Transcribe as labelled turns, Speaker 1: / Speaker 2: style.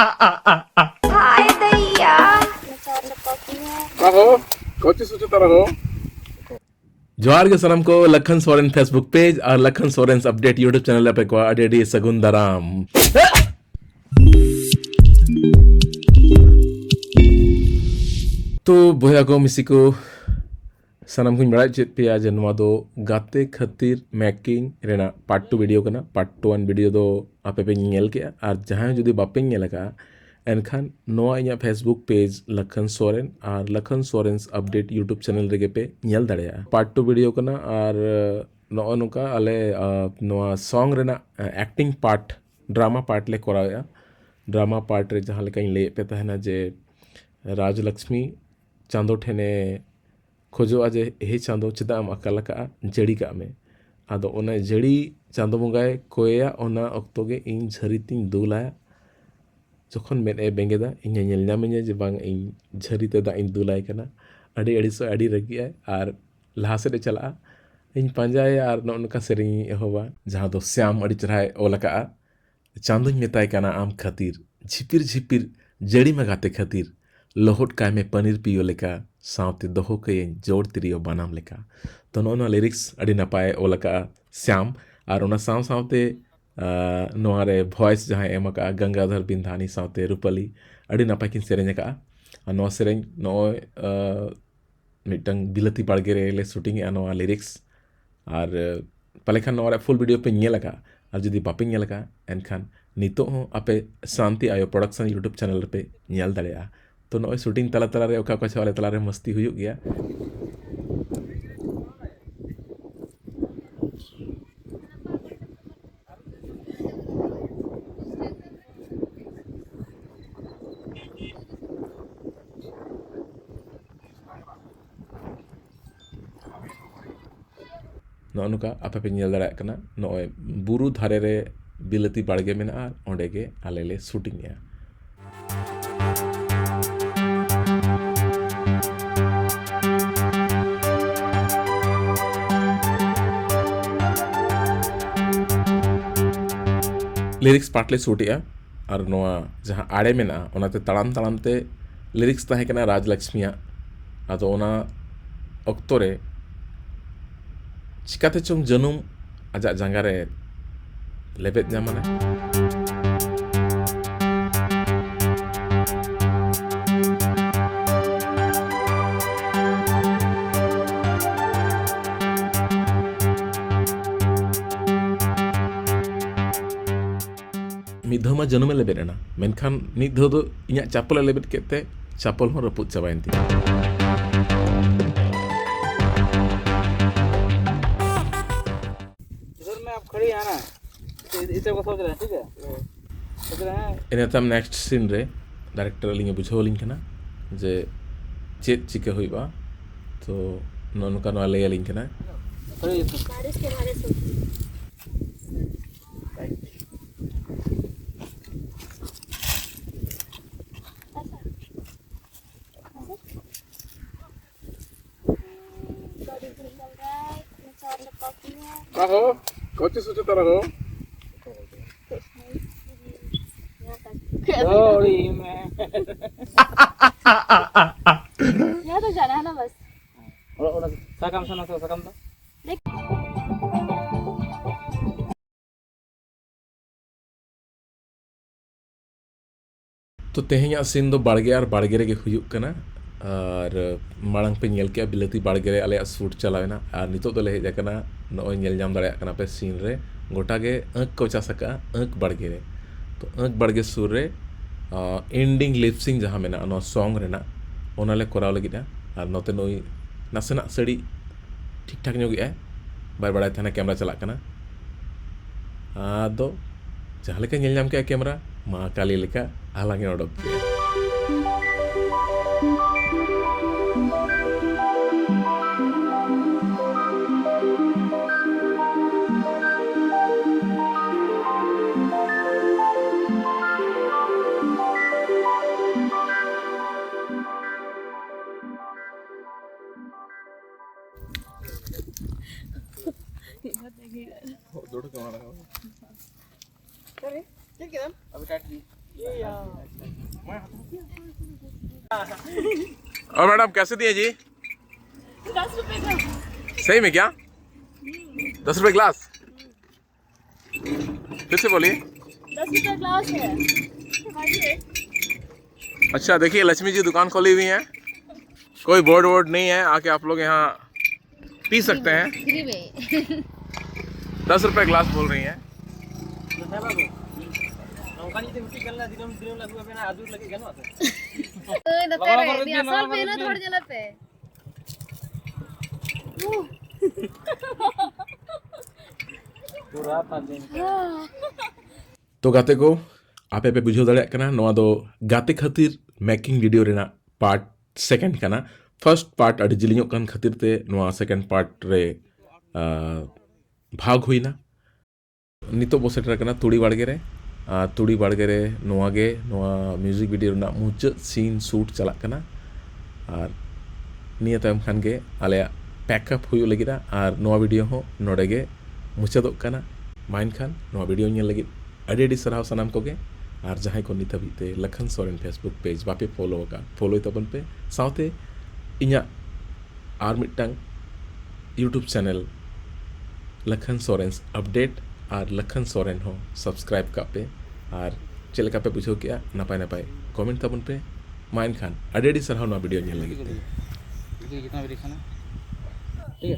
Speaker 1: Hai Daya. Macam kopinya.
Speaker 2: Raho, Kochi सोचता रहो।
Speaker 3: जोहार के सनम को लखन सोरेन फेसबुक पेज और Lakhan Soren update YouTube channel पे को अडेडी सगुन दराम तो बोया को मिसी को सनम कुछ बड़ा चेत पे आज नवा दो गाते खातिर मेकिंग रेना पार्ट 2 वीडियो कना पार्ट 1 वीडियो दो आपे पे नेल के और जहां जुदी बापे नेल का एनखान नवा इया फेसबुक पेज लखन सोरेन और Lakhan Soren update YouTube channel रेगे पे नेल दड़ेया पार्ट 2 वीडियो कना और नो नुका अले नवा सॉन्ग रेना एक्टिंग पार्ट ड्रामा पार्ट ले कराया ड्रामा पार्ट रे जहां लेका ले पे तहना जे राजलक्ष्मी चांदो ठेने खोजो जे हे चांदो चेदाम अकाल का जड़ी का में आदो ओना जड़ी चांदो बंगाए कोया ओना अक्तो गे इन झरितिन दुलाया जखन मेदे बेंगेदा इन नेल नामेnya जे बांग इन झरिते दा इन दुलाय कना अड़ी अड़ी सो अड़ी रगी और लहा से चला इन पांजाय और नोनका सेरिंग एहोबा जहां दो श्याम अड़ी चराय ओलका चांदोኝ मेताय कना आम खातिर झिपिर झिपिर जड़ी में गाते खातिर लोहट काय में पनीर पियो लेका सावते दोहो के जोड़ तिरियो बनाम लेका तो नोना लिरिक्स अड़ी नपाय ओलका श्याम और ओना साव सावते नोरे वॉइस जहां एमका गंगाधर बिंधानी सावते रूपली अड़ी नपाय किन सेरेंज का नो सेरेंज नो मिटंग बिलती बाड़गे रे ले शूटिंग ए नो लिरिक्स और पलेखान नोरे फुल वीडियो पे नेल का और जुदी बापे नेल का एनखान नितो हो आपे शांति आयो प्रोडक्शन यूट्यूब चैनल पे नेल दड़ेया तो नॉय शूटिंग तला तला रे ओका कोचा वाले तला रे मस्ती हुयुग गया नोनुका आपे पे नेल दड़ा कना नॉय बुरु धारे रे बिलती बाड़गे मेना ओंडे गे आले ले शूटिंग या लिरिक्स पार्टले शूटिया और नोआ जहां आड़े मेना ओनाते तड़ाम तड़ाम ते लिरिक्स ताहे कना राजलक्ष्मिया आदो ओना अक्तो रे चिकाते चोंग जनुम आजा जांगा रे लेबेद ᱧᱟᱢᱟᱱᱟ मिधमा जन्म लेबेना मेनखान नित दो इया चापल लेबेद केते चापल हो रपुत चाबाइन ती
Speaker 4: इधर में आप खड़ी है ना इसे को सोच रहे हैं ठीक है सोच रहे हैं
Speaker 3: इने तम नेक्स्ट सीन रे डायरेक्टर लिंगे बुझो लिंग कना जे चेत चिके होइबा तो नोनुका नो ले लिंग कना
Speaker 1: बारिश के बारे में
Speaker 2: राहो, कोची सोचता रहो।
Speaker 4: थोड़ी में
Speaker 1: यहाँ तक जाना है ना बस
Speaker 4: और साकम सुना साकम तो
Speaker 3: तो तेहेኛ सीन दो बाड़गे और बाड़गे रे हुयुग कना और मांग पे नेल के बिलती बाड़गे रे आले शूट चलावेना और नितो तो ले हेज कना नोय नेल जाम दड़या कना पे सीन रे गोटा गे अंक को चासका अंक बाड़गे रे तो अंक बाड़गे सुर रे एंडिंग लिपसिंग जहां मेना नो सॉन्ग रेना ओनाले कराव लगिदा और नोते नोय नासेना सड़ी ठीक ठाक ᱧᱚᱜ ᱜᱮ बार बड़ा थाना कैमरा चला कना आदो जहां लेका नेल जाम के कैमरा मा काली लेका आलांगे ओडक के
Speaker 2: दौड़ के मारा
Speaker 4: अभी काट दी
Speaker 3: और मैडम कैसे दिए जी?
Speaker 1: 10 रुपए का।
Speaker 3: सही में क्या? 10 रुपए ग्लास? फिर से बोलिए।
Speaker 1: 10 रुपए ग्लास है। खाइए।
Speaker 3: अच्छा देखिए, लक्ष्मी जी दुकान खोली हुई है, कोई बोर्ड वोर्ड नहीं है, आके आप लोग यहाँ पी सकते हैं। 10 रुपए ग्लास बोल रही हैं। तो गाते को आपे पे बुझो दाड़े कना नोआ दो गाते खातिर मेकिंग वीडियो रेना पार्ट सेकंड कना। फर्स्ट पार्ट अड़ी जिलियों कन खातिर ते नोआ सेकंड पार्ट रे भाग हुई ना नितो बो सेटर कना तुड़ी बाड़गे रे। तुड़ी बाड़गे रे नोआ गे नोआ म्यूजिक वीडियो रेना मुचाद सीन शूट चला कना और निया तायम खान गे आले पैकअप हुई लगिदा और नोआ वीडियो हो नोडे गे मुचादोग कना। माइन खान नोआ वीडियो ñel लगिद अड़ी अड़ी सराव सनाम को गे और जहाँ को नित हबीते लखन सोरेन फेसबुक पेज बापे फॉलो का फॉलो तबन पे साथे इña और मिटंग YouTube channel Lakhan Soren update और लखन सोरेन हो सब्सक्राइब का पे और चल का पे बुझो क्या नपाय नपाय कमेंट तबन पे माइन खान अड़ी अड़ी सराव ना वीडियो ñel लगिद
Speaker 4: जितना भी दिखाना ठीक है।